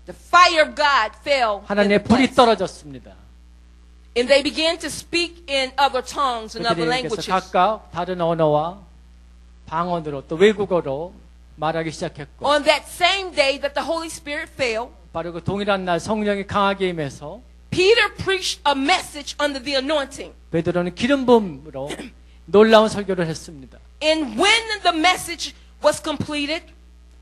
the fire of God fell in the 하나님의 불이 place. 떨어졌습니다. And they began to speak in other tongues and other 그들에게서 languages. 각각 다른 언어와 방언으로 또 외국어로 말하기 시작했고 On that same day that the Holy Spirit fell, 바로 그 동일한 날 성령이 강하게 임해서 Peter preached a message under the anointing. 베드로는 기름 부음으로 놀라운 설교를 했습니다. And when the message was completed,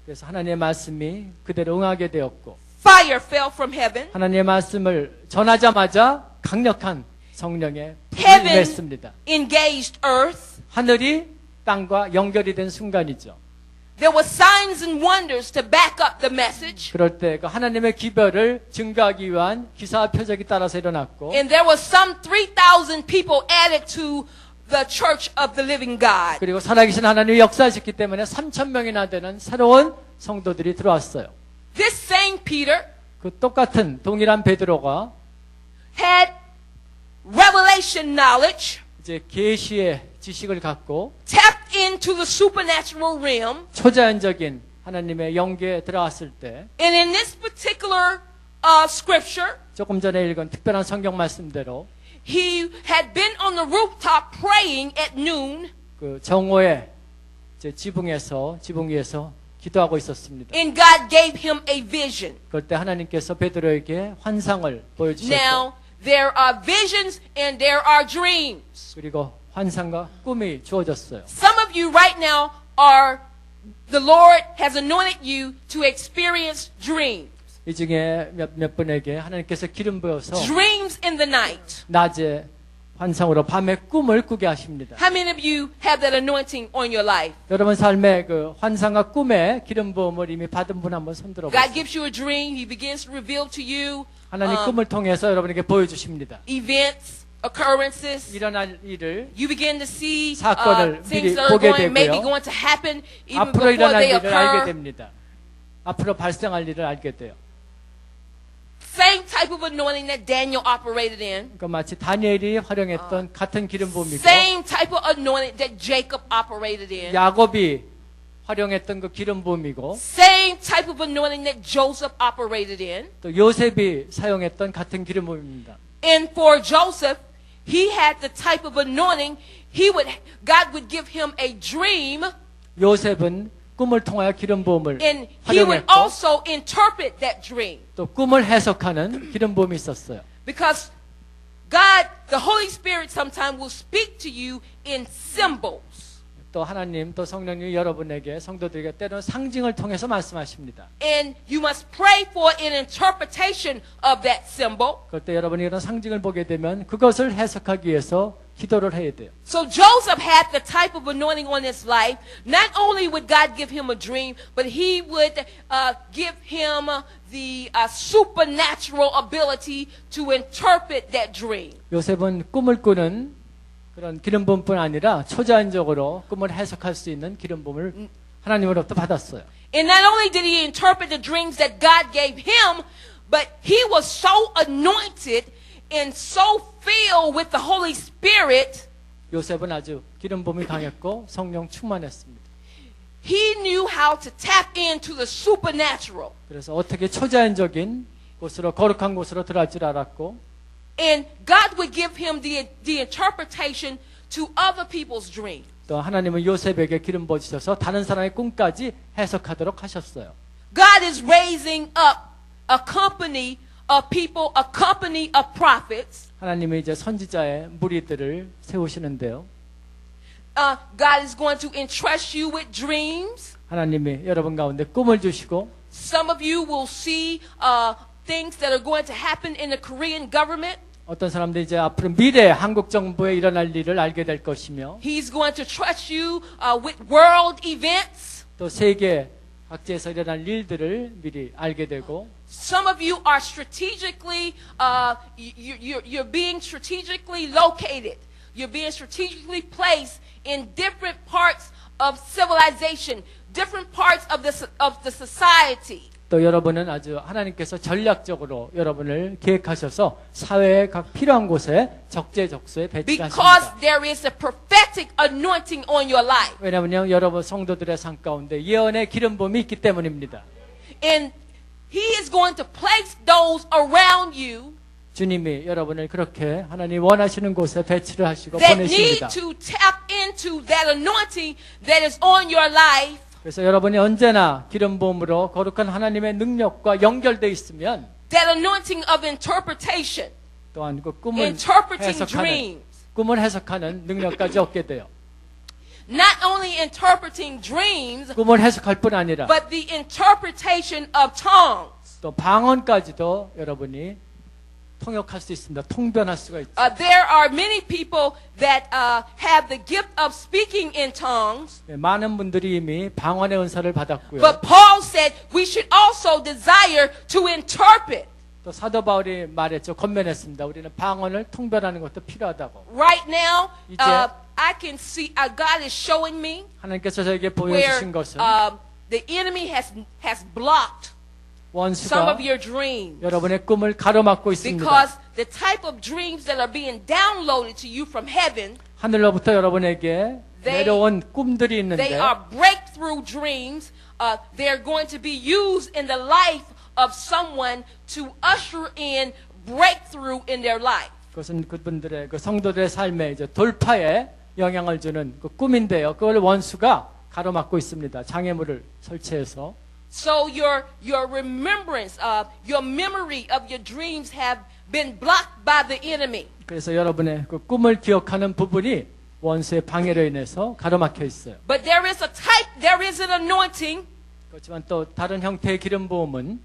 그래서 하나님의 말씀이 그대로 응하게 되었고 fire fell from heaven. 하나님의 말씀을 전하자마자 강력한 성령의 불이 Heaven 임했습니다. engaged earth. 하늘이 땅과 연결이 된 순간이죠. There were signs and wonders to back up the message. 그럴 때 그 하나님의 기별을 증거하기 위한 기사와 표적이 따라서 일어났고 And there was some 3,000 people added to the church of the living God. 그리고 살아계신 하나님이 역사하셨기 때문에 3,000명이나 되는 새로운 성도들이 들어왔어요. This same Peter 그 똑같은 동일한 베드로가 had revelation knowledge, 이제 계시의 지식을 갖고 tapped into the supernatural realm. 초자연적인 하나님의 영계에 들어갔을 때 And in this particular scripture, 조금 전에 읽은 특별한 성경 말씀대로 he had been on the rooftop praying at noon. 그 정오에 이제 지붕 위에서 기도하고 있었습니다. And God gave him a vision. 그럴 때 하나님께서 베드로에게 환상을 보여주셨고 Now, there are visions and there are dreams. 그리고 환상과 꿈이 주어졌어요. Some of you right now the Lord has anointed you to experience dreams. 이 중에 몇 분에게 하나님께서 기름 부어서 Dreams in the night. 낮에 환상으로 밤에 꿈을 꾸게 하십니다. How many of you have that anointing on your life? 여러분 삶에 그 환상과 꿈에 기름 부음을 이미 받은 분 한번 손 God 들어보세요. gives you a dream. He begins to reveal to you 하나님 꿈을 통해서 여러분에게 보여주십니다. events, occurrences. 일어날 일을 You begin to see 사건을 things 미리 that are 보게 maybe 되고요. going to happen even 앞으로 before 일어날 they 일을 알게 occur. 됩니다. 앞으로 발생할 일을 알게 돼요. Same type of anointing that Daniel operated in. 그러니까 마치 다니엘이 활용했던 같은 기름 부음이고 Same type of anointing that Jacob operated in. 야곱이 활용했던 그 기름 부음이고 Same type of anointing that Joseph operated in. 또 요셉이 사용했던 같은 기름 부음입니다. And for Joseph, he had the type of anointing. God would give him a dream, 요셉은 꿈을 통하여 기름 부음을 and he would 활용했고 also interpret that dream. 또 꿈을 해석하는 기름 부음이 있었어요. Because God, the Holy Spirit, sometimes will speak to you in symbols. 또 하나님, 또 성령님이 여러분에게 성도들에게 때로는 상징을 통해서 말씀하십니다. And you must pray for an interpretation of that symbol. 그럴 때 여러분이 이런 상징을 보게 되면 그것을 해석하기 위해서 기도를 해야 돼요. So Joseph had the type of anointing on his life. Not only would God give him a dream, but he would give him the supernatural ability to interpret that dream. 요셉은 꿈을 꾸는 그런 기름 부음뿐 아니라 초자연적으로 꿈을 해석할 수 있는 기름 부음을 하나님으로부터 받았어요. And not only did he interpret the dreams that God gave him, but he was so anointed and so filled with the Holy Spirit. 요셉은 아주 기름 부음이 강했고 성령 충만했습니다. He knew how to tap into the supernatural. 그래서 어떻게 초자연적인 곳으로 거룩한 곳으로 들어갈 줄 알았고 And God would give him the interpretation to other people's dreams. 또 하나님은 요셉에게 기름 부어주셔서 다른 사람의 꿈까지 해석하도록 하셨어요. God is raising up a company of people, a company of prophets. 하나님이 이제 선지자의 무리들을 세우시는데요. God is going to entrust you with dreams. 하나님이 여러분 가운데 꿈을 주시고 Some of you will see things that are going to happen in the Korean government. 어떤 사람들이 이제 앞으로 미래 한국 정부에 일어날 일을 알게 될 것이며 He's going to trust you with world events. 또 세계 각지에서 일어날 일들을 미리 알게 되고 Some of you are strategically, you're being strategically located. You're being strategically placed in different parts of civilization, different parts of the society. 또 여러분은 아주 하나님께서 전략적으로 여러분을 계획하셔서 사회의 각 필요한 곳에 적재적소에 Because 배치하십니다. there is a prophetic anointing on your life. 왜냐하면 여러분 성도들의 삶 가운데 예언의 기름 부음이 있기 때문입니다. And He is going to place those around you 주님이 여러분을 그렇게 하나님 원하시는 곳에 배치를 하시고 that need 보내십니다. to tap into that anointing that is on your life. 그래서 여러분이 언제나 기름 부음으로 거룩한 하나님의 능력과 연결되어 있으면 That anointing of interpretation, 또한 그 꿈을 interpreting 해석하는 dreams. 꿈을 해석하는 능력까지 얻게 돼요. Not only interpreting dreams, 꿈을 해석할 뿐 아니라 but the interpretation of tongues. 또 방언까지도 여러분이 통역할 수 있습니다. 통변할 수가 있죠. There are many people that have the gift of speaking in tongues. 네, 많은 분들이 이미 방언의 은사를 받았고요. But Paul said we should also desire to interpret. 또 사도 바울이 말했죠. 권면했습니다. 우리는 방언을 통변하는 것도 필요하다고. Right now, 이제 I can see God is showing me 하나님께서 저에게 where 보여주신 것은 the enemy has blocked some 원수가 of your dreams. 여러분의 꿈을 가로막고 있습니다. Because the type of dreams that are being downloaded to you from heaven, 하늘로부터 여러분에게 내려온 꿈들이 they 있는데 are breakthrough dreams. They're going to be used in the life of someone to usher in breakthrough in their life. 그것은 그분들의 그 성도들의 삶에 이제 돌파에 영향을 주는 그 꿈인데요. 그걸 원수가 가로막고 있습니다. 장애물을 설치해서. So your remembrance, your memory of your dreams have been blocked by the enemy. 그래서 여러분의 그 꿈을 기억하는 부분이 원수의 방해로 인해서 가로막혀 있어요. But there is a type, there is an anointing 그렇지만 또 다른 형태의 기름 부음은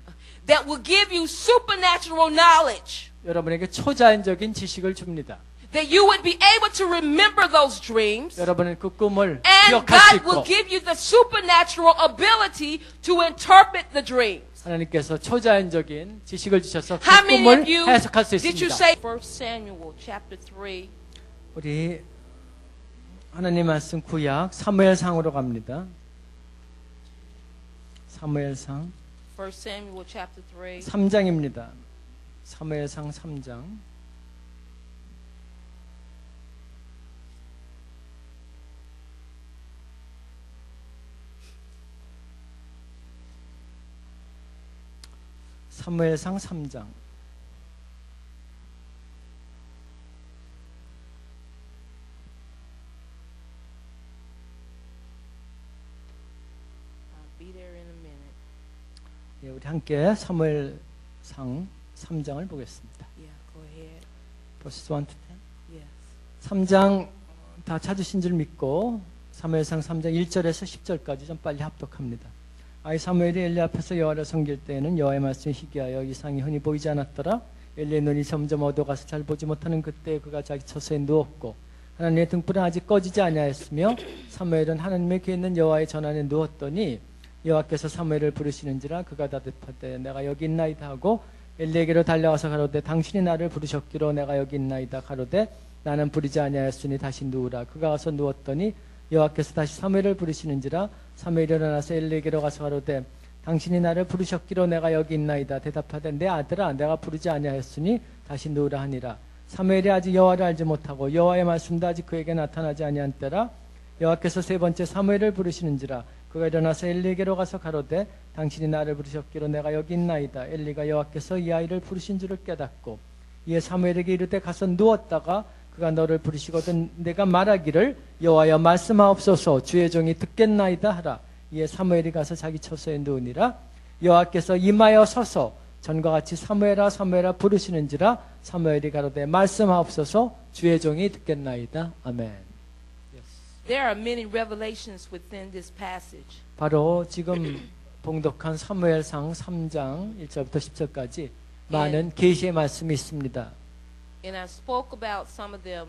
that will give you supernatural knowledge. 여러분에게 초자연적인 지식을 줍니다. That you would be able to remember those dreams. 여러분은 그 꿈을 And 기억할 수 God 있고 will give you the supernatural ability to interpret the dreams. 하나님께서 초자연적인 지식을 주셔서 그 How many 꿈을 of you 해석할 수 did you 있습니다. say 1 Samuel chapter 3? 우리 하나님 말씀 구약 사무엘상으로 갑니다. 사무엘상 1 Samuel chapter 3. 3장입니다. 사무엘상 3장. 사무엘상 3장. I'll be there in a minute. 예, 우리 함께 사무엘상 3장을 보겠습니다. Yeah, go ahead. Verse 1 to 10. Yes. 3장 다 찾으신 줄 믿고 사무엘상 3장 1절에서 10절까지 좀 빨리 합독합니다. 아이 사무엘이 엘리 앞에서 여호와를 섬길 때에는 여호와의 말씀이 희귀하여 이상이 흔히 보이지 않았더라. 엘리의 눈이 점점 어두워가서 잘 보지 못하는 그때 그가 자기 처소에 누웠고 하나님의 등불은 아직 꺼지지 아니하였으며 사무엘은 하나님의 귀에 있는 여호와의 전안에 누웠더니 여호와께서 사무엘을 부르시는지라 그가 대답하되 내가 여기 있나이다 하고 엘리에게로 달려와서 가로되 당신이 나를 부르셨기로 내가 여기 있나이다 가로되 나는 부르지 아니하였으니 다시 누우라. 그가 와서 누웠더니 여호와께서 다시 사무엘을 부르시는지라 사무엘이 일어나서 엘리에게로 가서 가로되 당신이 나를 부르셨기로 내가 여기 있나이다. 대답하되 내 아들아 내가 부르지 아니하였으니 다시 누우라 하니라. 사무엘이 아직 여호와를 알지 못하고 여호와의 말씀도 아직 그에게 나타나지 아니한 때라 여호와께서 세 번째 사무엘을 부르시는지라 그가 일어나서 엘리에게로 가서 가로되 당신이 나를 부르셨기로 내가 여기 있나이다. 엘리가 여호와께서 이 아이를 부르신 줄을 깨닫고 이에 사무엘에게 이르되 가서 누웠다가 그가 너를 부르시거든 내가 말하기를 여호와여 말씀하옵소서 주의 종이 듣겠나이다 하라. 이에 사무엘이 가서 자기 처소에 누우니라. 여호와께서 임하여 서서 전과 같이 사무엘아 사무엘아 부르시는지라 사무엘이 가로되 말씀하옵소서 주의 종이 듣겠나이다. 아멘. There are many revelations within this passage. 바로 지금 봉독한 사무엘상 3장 1절부터 10절까지 많은 계시의 말씀이 있습니다. And I spoke about some of them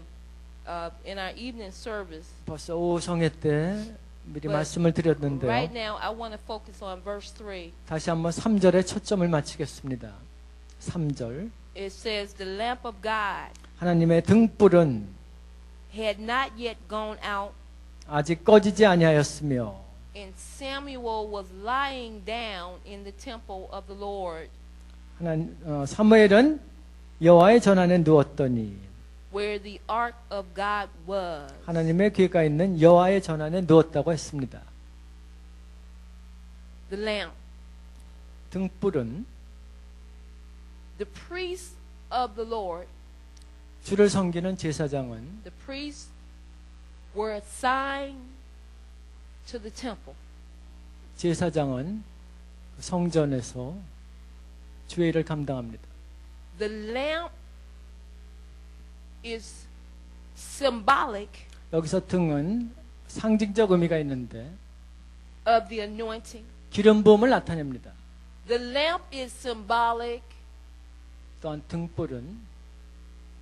in our evening service. 벌써 오후 성회 때 미리 But 말씀을 드렸는데요. Right now, I want to focus on verse 3. 다시 한번 3절에 초점을 맞추겠습니다. 3절 It says, the lamp of God 하나님의 등불은 had not yet gone out, 아직 꺼지지 아니하였으며 and Samuel was lying down in the temple of the Lord, 사무엘은 여호와의 전안에 누웠더니 where the ark of God was. 하나님의 귀가 있는 여호와의 전안에 누웠다고 했습니다. The lamp. 등불은 the priests of the Lord, 주를 섬기는 제사장은 the priests were assigned to the temple. 제사장은 성전에서 주의 일을 감당합니다. The lamp is symbolic 여기서 등은 상징적 의미가 있는데 of the anointing. 기름 부음을 나타냅니다. The lamp is symbolic 또한 등불은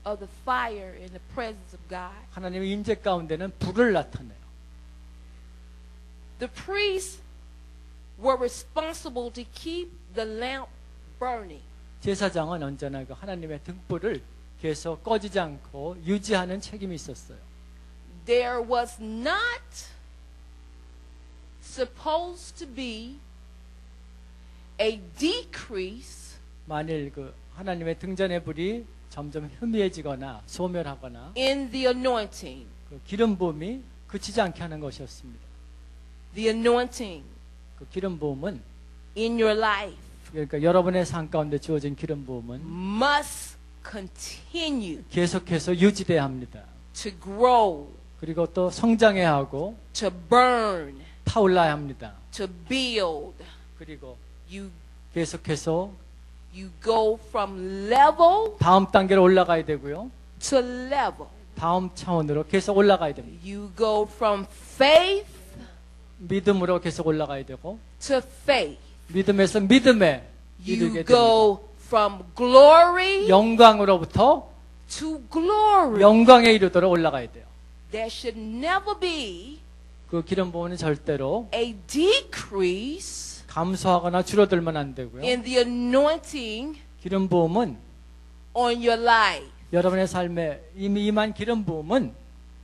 of the fire in the presence of God. 하나님의 임재 가운데는 불을 나타내요. The priests were responsible to keep the lamp burning. 제사장은 언제나 그 하나님의 등불을 계속 꺼지지 않고 유지하는 책임이 있었어요. There was not supposed to be a decrease 만일 그 하나님의 등잔의 불이 점점 희미해지거나 소멸하거나 in the anointing. 그 기름 부음이 그치지 않게 하는 것이었습니다. The anointing 그 기름 부음은 in your life 그러니까 여러분의 삶 가운데 주어진 기름 부음은 must continue 계속해서 유지돼야 합니다. to grow, 그리고 또 성장해야 하고 to burn, 타올라야 합니다. to build. 그리고 You 계속해서 go from level 다음 단계로 올라가야 되고요. to level. 다음 차원으로 계속 올라가야 됩니다. You go from faith 믿음으로 계속 올라가야 되고 to faith. 믿음에서 믿음에 이르게 You 됩니다. go from glory 영광으로부터 to glory. 영광에 이르도록 올라가야 돼요. There should never be 그 기름 부음은 절대로 a decrease 감소하거나 줄어들면 안 되고요. in the anointing 기름 부음은 on your life. 여러분의 삶에 이미 임한 기름 부음은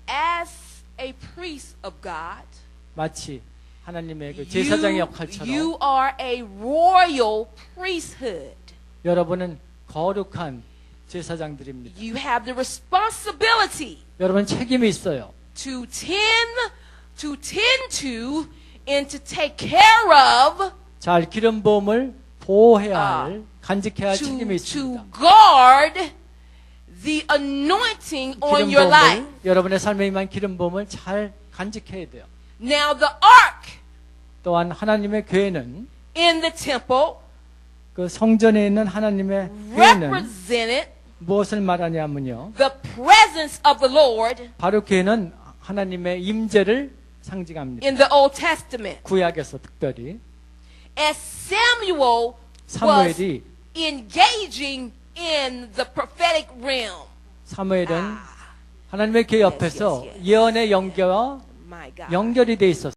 As a priest of God, 마치 하나님의 그 제사장의 역할처럼 you are a royal priesthood. 여러분은 거룩한 제사장들입니다. You have the responsibility 여러분 책임이 있어요. to tend to and to take care of, 잘 기름 부음을 보호해야 할, 간직해야 할 책임이 to 있습니다. guard the anointing on 기름 your life. 부음을 여러분의 삶에 임한 기름 부음을 잘 간직해야 돼요. Now the ark 또한 하나님의 교회는 in the temple 그 성전에 있는 하나님의 교회는 represented 무엇을 말하냐면요. the presence of the Lord 바로 교회는 하나님의 임재를 상징합니다. in the Old Testament. 구약에서 특별히 As Samuel was 사무엘이 engaging in the prophetic realm. 사무엘은 하나님의 교회 옆에서 yes. 예언의 연결과 My God. 연결이 돼 있었어요.